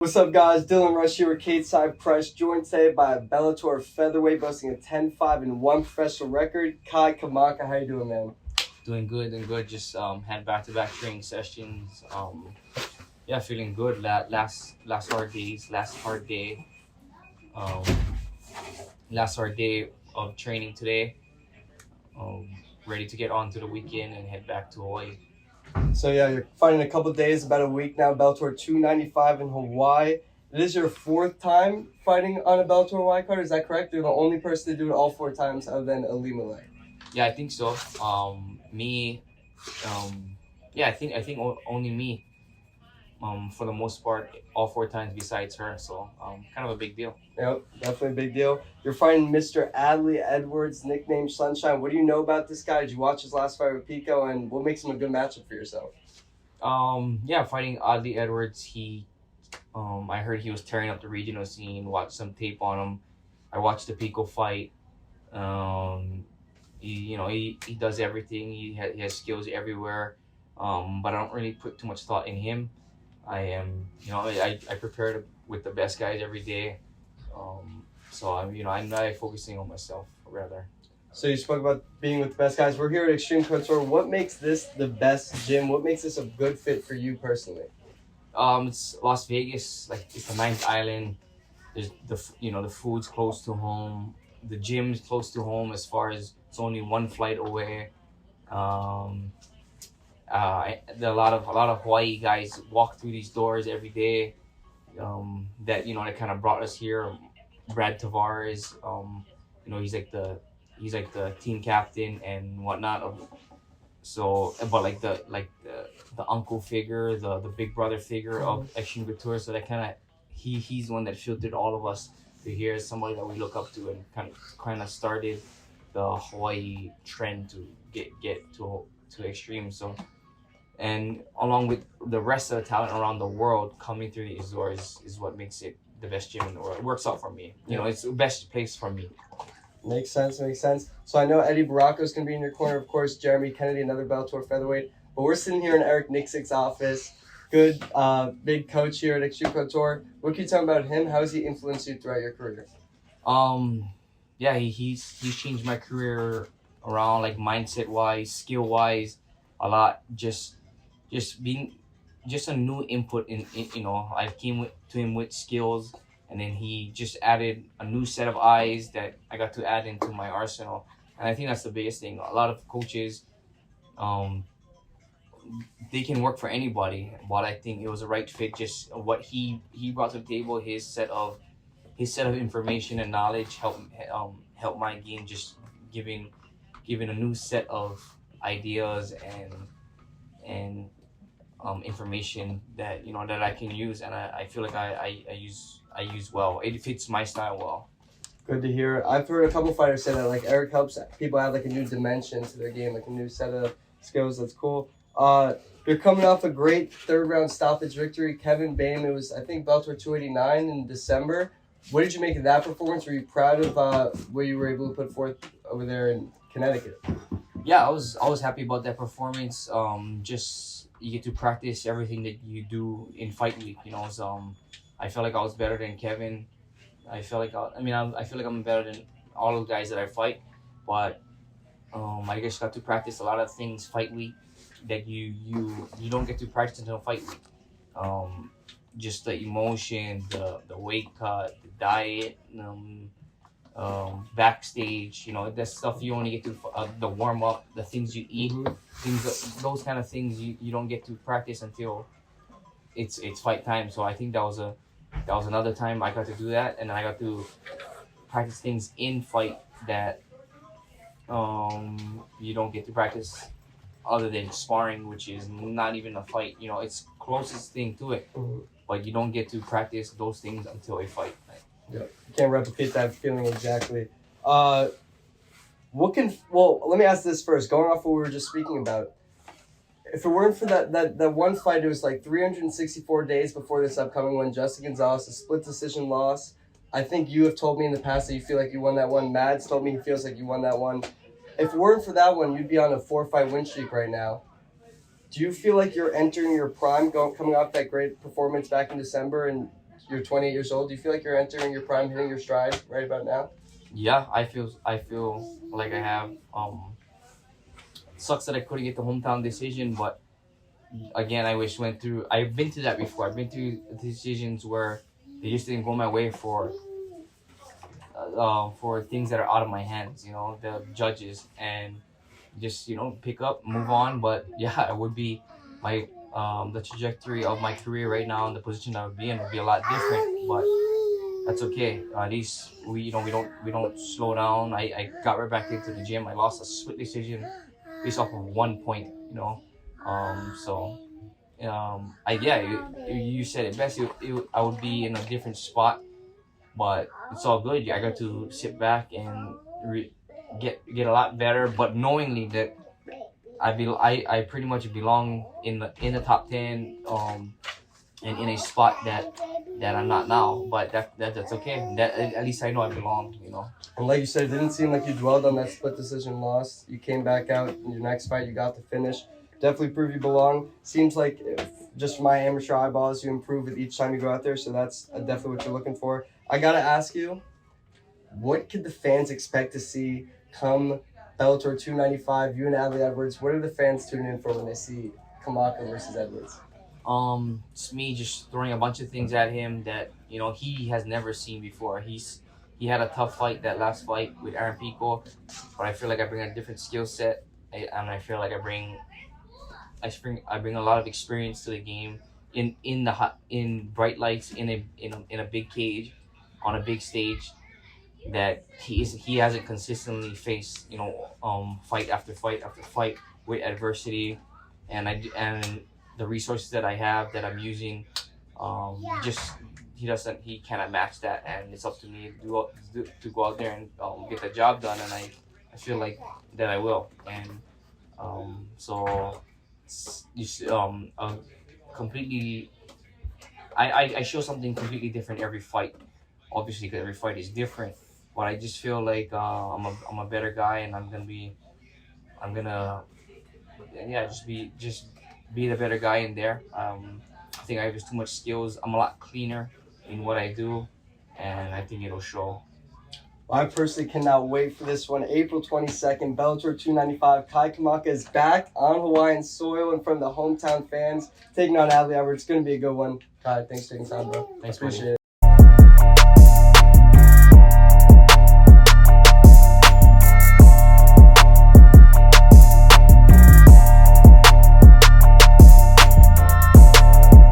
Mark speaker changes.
Speaker 1: What's up, guys? Dylan Rush here with Kate Price, joined today by a Bellator featherweight boasting a 10-5-1 professional record. Kai Kamaka, how you doing, man?
Speaker 2: Doing good. Just had back-to-back training sessions. Feeling good. Last hard day. Um, last hard day of training today. Ready to get on to the weekend and head back to Hawaii.
Speaker 1: So yeah, you're fighting a couple days, about a week now. Bellator 295 in Hawaii. It is your fourth time fighting on a Bellator Hawaii card. Is that correct? You're the only person to do it all four times, other than Ilima-Lei.
Speaker 2: Yeah, I think so. I think only me. For the most part, all four times besides her. So, kind of a big deal.
Speaker 1: Yep, definitely a big deal. You're fighting Mr. Adley Edwards, nicknamed Sunshine. What do you know about this guy? Did you watch his last fight with Pico, and what makes him a good matchup for yourself?
Speaker 2: Fighting Adley Edwards. I heard he was tearing up the regional scene. Watched some tape on him. I watched the Pico fight. He does everything. He has skills everywhere. But I don't really put too much thought in him. I prepare with the best guys every day. I'm not focusing on myself rather.
Speaker 1: So you spoke about being with the best guys. We're here at Xtreme Couture. What makes this the best gym? What makes this a good fit for you personally?
Speaker 2: It's Las Vegas. Like, it's the ninth island. There's the food's close to home. The gym's close to home as far as it's only one flight away. A lot of Hawaii guys walk through these doors every day. That kind of brought us here. Brad Tavares, he's like the team captain and whatnot. But the uncle figure, the big brother figure of Xtreme Couture. So that he's the one that filtered all of us to here as somebody that we look up to, and kind of started the Hawaii trend to get to Xtreme. So. And along with the rest of the talent around the world coming through these doors is what makes it the best gym in the world. It works out for me. It's the best place for me.
Speaker 1: Makes sense. So I know Eddie Baracco's going to be in your corner, of course. Jeremy Kennedy, another Bellator featherweight. But we're sitting here in Eric Nixick's office. Good, big coach here at Xtreme Couture. What can you tell me about him? How has he influenced you throughout your career?
Speaker 2: He's changed my career around, like, mindset-wise, skill-wise, a lot. Just being a new input in I came to him with skills, and then he just added a new set of eyes that I got to add into my arsenal. And I think that's the biggest thing. A lot of coaches, they can work for anybody, but I think it was a right fit. Just what he brought to the table, his set of information and knowledge helped my game, just giving a new set of ideas and information that that I can use, and I feel like I use well. It fits my style well.
Speaker 1: Good to hear. I've heard a couple fighters say that, like, Eric helps people add like a new dimension to their game, like a new set of skills. That's cool. You're coming off a great third round stoppage victory. Kevin Bain, it was, I think, Bellator 289 in December. What did you make of that performance? Were you proud of what you were able to put forth over there in Connecticut?
Speaker 2: Yeah, I was happy about that performance. You get to practice everything that you do in fight week. I felt like I was better than Kevin. I feel like I'm better than all the guys that I fight, but I just got to practice a lot of things fight week that you don't get to practice until fight week. Just the emotion, the weight cut, the diet, backstage, that stuff you only get to, the warm up, the things you eat, those kind of things you don't get to practice until it's fight time. So I think that was another time I got to do that, and I got to practice things in fight that you don't get to practice other than sparring, which is not even a fight. It's closest thing to it, but you don't get to practice those things until a fight.
Speaker 1: Yeah, you can't replicate that feeling exactly. Let me ask this first. Going off what we were just speaking about, if it weren't for that one fight, it was like 364 days before this upcoming one, Justin Gonzalez, a split decision loss. I think you have told me in the past that you feel like you won that one. Mads told me he feels like you won that one. If it weren't for that one, you'd be on a 4-fight win streak right now. Do you feel like you're entering your prime, coming off that great performance back in December, and You're 28 years old. Do you feel like you're entering your prime, hitting your stride right about now?
Speaker 2: Yeah, I feel like I have. Sucks that I couldn't get the hometown decision, but again, I've been through that before. I've been through decisions where they just didn't go my way for things that are out of my hands. You know, the judges, and just pick up, move on. But yeah, it would be my the trajectory of my career right now and the position I would be in would be a lot different. But that's okay. At least we don't slow down. I got right back into the gym. I lost a split decision based off of 1 point. You said it best. I would be in a different spot, but it's all good. I got to sit back and get a lot better, but knowingly that I pretty much belong in the top 10, and in a spot that I'm not now. But that's okay. That at least I know I belong.
Speaker 1: And like you said, it didn't seem like you dwelled on that split decision loss. You came back out in your next fight. You got the finish. Definitely prove you belong. Seems like, just from my amateur eyeballs, you improve with each time you go out there. So that's definitely what you're looking for. I got to ask you, what could the fans expect to see come Bellator 295, you and Adley Edwards? What are the fans tuning in for when they see Kamaka versus Edwards?
Speaker 2: It's me just throwing a bunch of things at him that he has never seen before. He had a tough fight, that last fight with Aaron Pico, but I feel like I bring a different skill set, and I feel like I bring a lot of experience to the game in bright lights, in a big cage, on a big stage that he hasn't consistently faced. Fight after fight after fight with adversity, and the resources that I have that I'm using, he cannot match that, and it's up to me to go out there and get the job done, and I feel like that I will, and completely, I show something completely different every fight, obviously, because every fight is different, but I just feel like I'm a better guy, and I'm gonna just be the better guy in there. I think I have just too much skills. I'm a lot cleaner in what I do, and I think it'll show.
Speaker 1: I personally cannot wait for this one. April 22nd, Bellator 295. Kai Kamaka is back on Hawaiian soil in front of the hometown fans, taking on Adley Edwards. It's going to be a good one. Kai, thanks for taking time, bro.
Speaker 2: Thanks,
Speaker 1: Appreciate
Speaker 2: buddy.
Speaker 1: it.